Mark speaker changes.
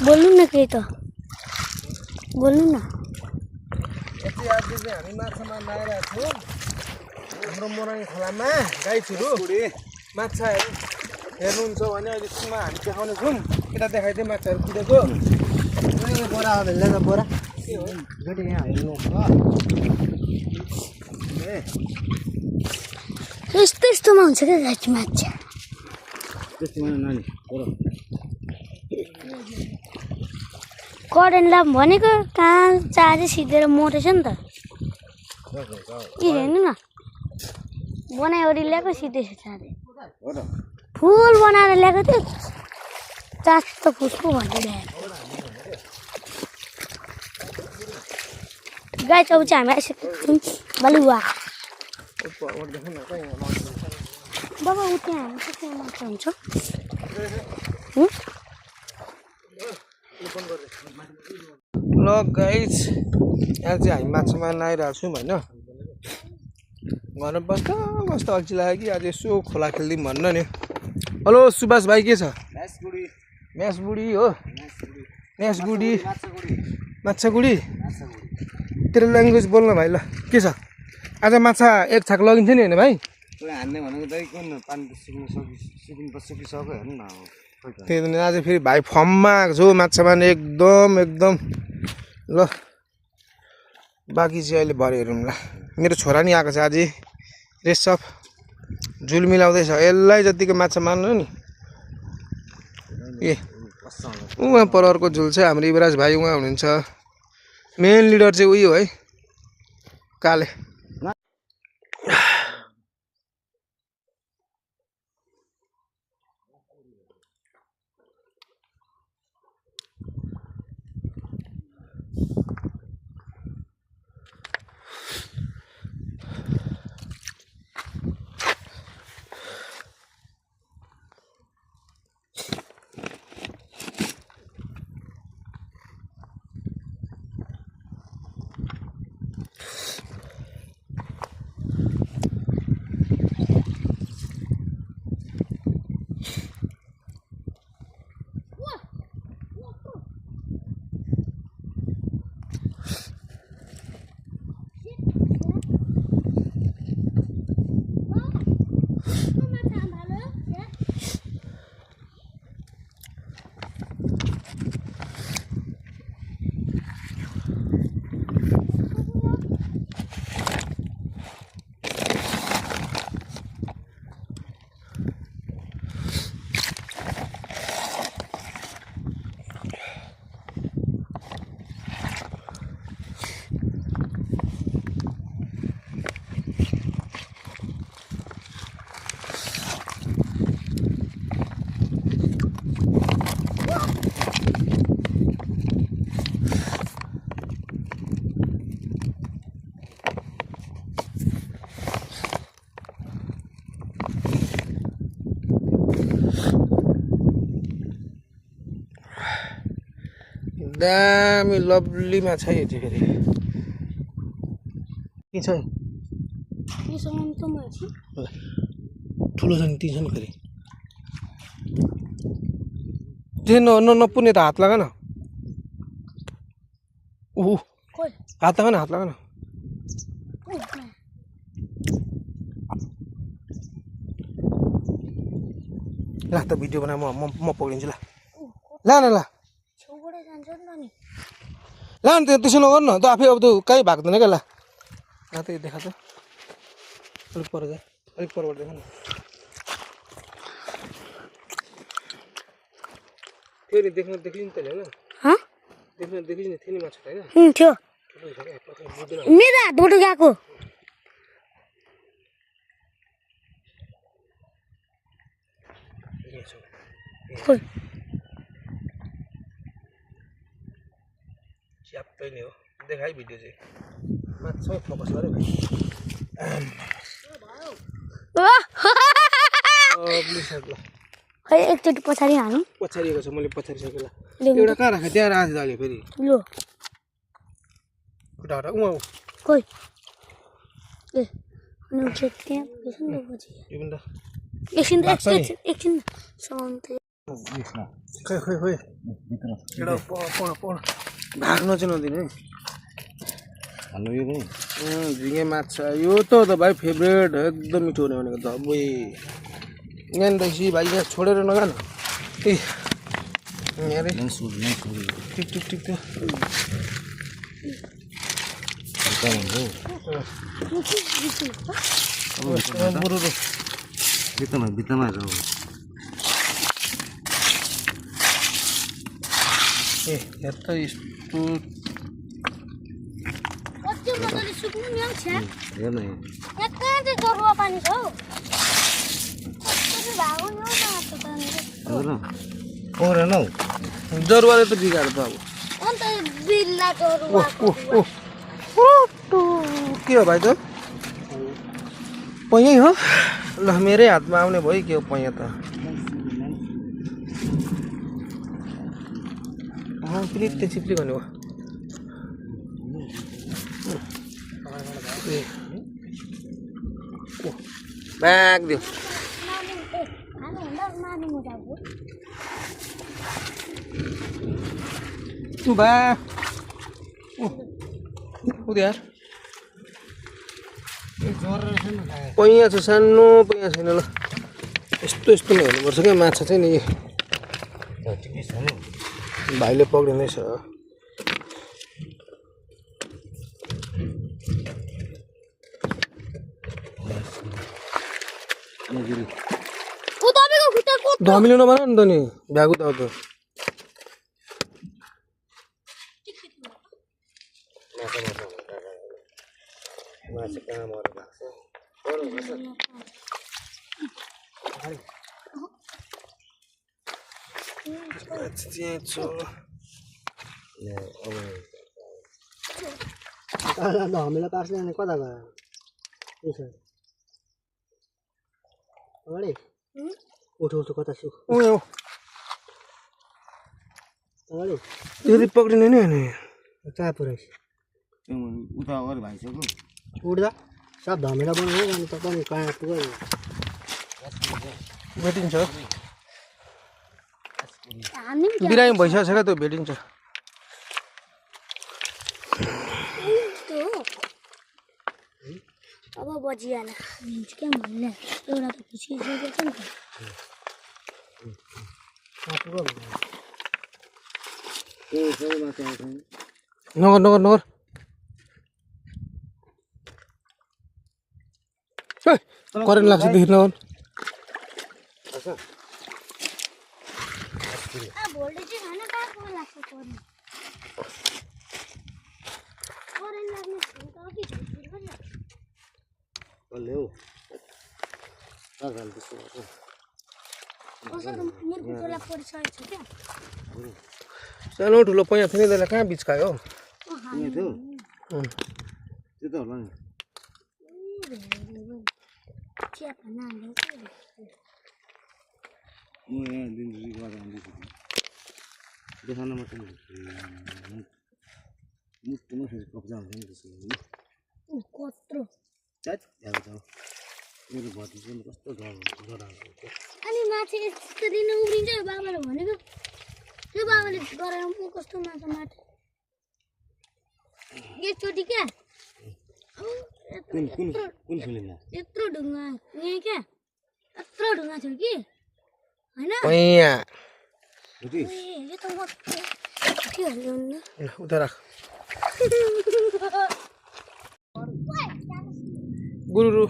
Speaker 1: बोल्नु न केही त बोल्नु न
Speaker 2: यति आज चाहिँ हामी माछा मार्न आइरहेको छौँ हाम्रो मोराङ खोलामा गाईचुरु माछाहरू हेर्नुहुन्छ भने अहिले सुनमा हामी देखाउने छौँ यता देखाइदिए माछाहरू कुदेको
Speaker 3: बोरा भेल्दैन बोरा
Speaker 2: के हो
Speaker 3: गटी यहाँ हेर्नु
Speaker 1: यस्तो यस्तोमा हुन्छ क्या गाछी माछा
Speaker 3: त्यस्तो mana नानी बोरा
Speaker 1: करेन्ट लाम भनेको कहाँ चार्जै सिधेर मरेछ नि त हेर्नु न बनाइवरी ल्याएको सिधेछ चार्जै फुल बनाएर ल्याएको थियो चार्ज त फुसको भनिदिइरहेको गाई चौँ चाहिँ हामी आइसकेको छौँ बलुवा बाबा उ त्यहाँ हामी चाहिँ मात्र हुन्छ
Speaker 2: ल गाइज यहाँ चाहिँ हामी माछा मार्न आइरहेको छौँ होइन घरमा बस्दा बस्दा अल्छी लाग्यो कि आज यसो खोला खेलिदिउँ भन्न नि हेलो सुभाष भाइ के छ म्यास बुढी हो म्यास गुडी माछा गुडी तेरो ल्याङ्ग्वेज बोल्न भाइ ल के छ आज माछा एक छाक लगिन्छ नि होइन भाइ
Speaker 3: हान्ने भनेको दाइ कुन पानी सकिसक्यो हेर्नु न
Speaker 2: त्यही त आज फेरि भाइ फर्ममा आएको छु माछा मार्ने एकदम ल बाँकी चाहिँ अहिले भरे हेरौँ ल मेरो छोरा नि आएको छ अझै रेसप झुल मिलाउँदैछ यसलाई जतिको माछा मार्नु नि ए उहाँ पर अर्को झुल चाहिँ हाम्रो युवराज भाइ उहाँ हुनुहुन्छ मेन लिडर चाहिँ उयो है काले दामी लभली माछा यो चाहिँ फेरि के छ ठुलो छ नि ती छ नि फेरि त्यो नपुग्ने त हात लगा न ऊ हात लगा न हात लगा न ल त भिडियो बना म पक्रिन्छु ल न ल ला न त्यसो नगर्नु त आफै अब त कहीँ भाग्दैन क्या ल त्यही देखा त अलिक पर जा अलिक परबाट देखा न फेरि देख्न देखिन्छ नि होइन देख्न देखिन्छ नि थियो नि माछा होइन
Speaker 1: थियो मेरो हातबाट गएको
Speaker 2: च्याप्पै नै हो देखाइ भिडियो चाहिँ माछा फोकस गरे भाइ
Speaker 1: खै एकचोटि पछाडि हानु
Speaker 2: पछाडिएको छ मैले पछाडिसकेँ ल एउटा कहाँ राखेँ त्यहाँ राखेँ त अहिले फेरि
Speaker 1: लो
Speaker 2: खुट्टा खुट्टा उहाँ
Speaker 1: खोइ ए अनि त्यहाँ एकछिन त
Speaker 2: यो पनि त
Speaker 1: एकछिन समाउनु
Speaker 2: खै खै खै एउटा पढ भाग्न चाहिँ नदिनु है
Speaker 3: हाल्नु यो पनि
Speaker 2: झिँगे माछा यो त भाइ फेभरेट एकदम मिठो हुने भनेको त अब यहाँ रहेछ भाइ यहाँ छोडेर नजान ए यहाँ रे टिक टिक टिक बरु
Speaker 3: भित्तामा
Speaker 2: ए हेर त यस्तो
Speaker 1: कति मजाले सुक्नु नि आउँछ
Speaker 3: हेर्न
Speaker 1: यहाँ कहाँ चाहिँ जरुवा पानी छ हौ कस्तो भागो नि हौ
Speaker 3: पौरेन हौ
Speaker 2: जरुवाले त बिगार त अब
Speaker 1: अन्त बिल्ला जरुवा
Speaker 2: के हो भाइ त पैयै हो ल मेरै हातमा आउने भयो के हो पैया त पिलित्ते चिप्ली भन्ने हो ब्याग दियो बा यार पैया छ सानो पैया छैन ल यस्तो यस्तो नै हेर्नुपर्छ क्या माछा चाहिँ नि भाइले पक्रिँदैछ धमिलो नबना नि त नि भ्यागु त अब
Speaker 4: हामीलाई पार्छ नि कता गयो अगाडि उठो उठो कता छु अगाडि
Speaker 2: यदि पक्रिने नि होइन
Speaker 4: कहाँ पुऱ्याइस
Speaker 3: उता अगाडि भाइसक्यो
Speaker 4: उठ्दा सब धमेला बनायो अनि तपाईँ कहाँ पुग्यो
Speaker 2: भेटिन्छ
Speaker 1: हामी
Speaker 2: बिरामी भइसकेको छ क्या त्यो भेटिन्छ
Speaker 1: अब बजिहाल्यो लिन्छु क्या मैले एउटा त खिचिसकेको छ नि त
Speaker 4: कहाँ पुग्यो
Speaker 2: नगर नगर नगर करेन्ट लाग्छ देखि नगर
Speaker 1: भोल्टेज चाहिँ खाना कहाँको लाग्छ करेन्ट करेन्ट लाग्ने त अघि
Speaker 3: ल्याउ
Speaker 1: मुर्कुटोला परिसकेको छ क्या
Speaker 2: सानो ठुलो पैया थियो नि त्यसलाई कहाँ बिच खायो
Speaker 3: त्यो त होला नि
Speaker 1: चिया खाना हाल्नु
Speaker 3: म यहाँ दिन्छु गरेर आउँदैछु देखाउन मात्रै मुटुमा फेरि कब्जा हुन्छ नि त्यसो
Speaker 1: कत्रो
Speaker 3: चाट छ मेरो भतिज पनि कस्तो डराउँछ
Speaker 1: अनि माछा यसरी नै उब्रिन्छ बाबाले भनेको त्यो बाबाले गरेर म कस्तो माछा माथि एकचोटि क्या
Speaker 3: कुन फिल्ममा
Speaker 1: यत्रो ढुङ्गा यहाँ क्या यत्रो ढुङ्गा थियो कि होइन
Speaker 2: पैया
Speaker 1: यो त म के हाल्नु
Speaker 2: उता राख गुरु